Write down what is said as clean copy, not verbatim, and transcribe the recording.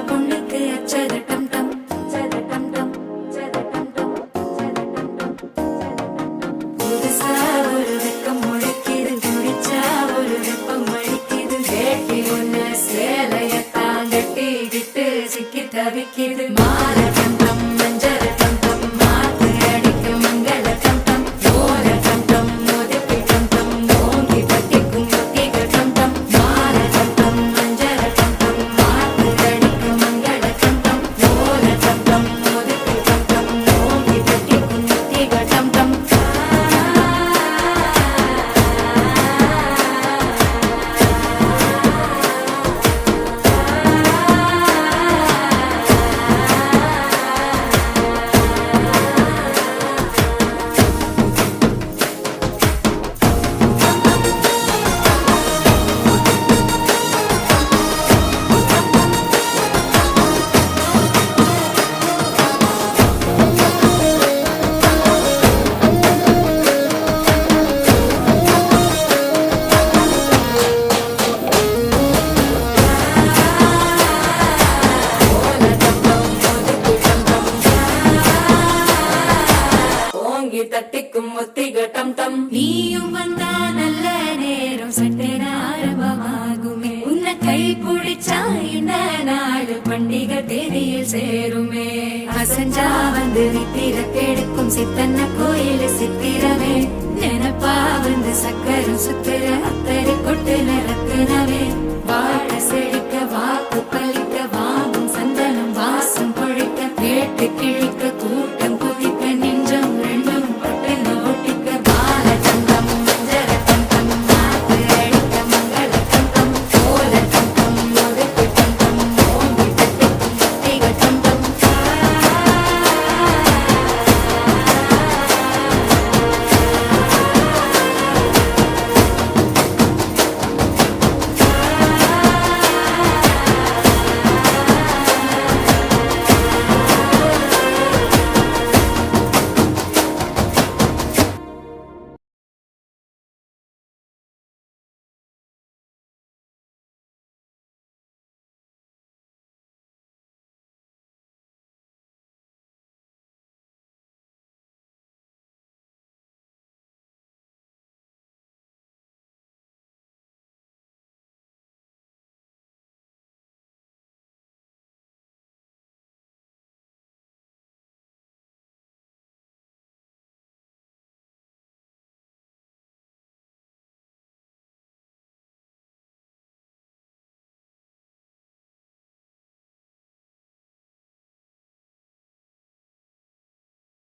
பொண்ணுக்கு அச்சத டம் டம் புதுசா ஒரு வெக்கம் முளைக்குது, குடிச்சா ஒரு வெப்பம் அழிக்குது. வேட்டி ஒண்ணு சேலையத்தான் கட்டிக்கிட்டு சிக்கி தவிக்குது. மாற டம் டம் மஞ்சர டம் டம் மாத்து அடிக்க மங்கள டம் டம் ஓர டம் டம் மோதிப்பி டம் டம் ஓங்கி பட்டிக்கும் ஒத்திக டம் டம் மாற டம் டம் மஞ்சர டம் டம் மாத்து அடிக்க மங்கள டம் டம் ஓர டம் டம் மோதிப்பி டம் டம் ஓங்கி பட்டிக்கும் ஒத்திக டம் டம். ஓங்கி தட்டிக்கும் ஒத்திக டம் டம். நீயும் வந்தா நல்ல நேரம் சட்டென ஆரம்பமாகுமே. உன்னை கை பிடிச்சா இந்த நாடு பண்டிகை தேதியில் சேருமே. அசஞ்சா வந்து நித்திர கெடுக்கும் சித்தன்ன கோயில் சித்திரமே. நினப்பா வந்து சக்கரம் சுத்துற அத்தரை கொட்டுல ரத்தின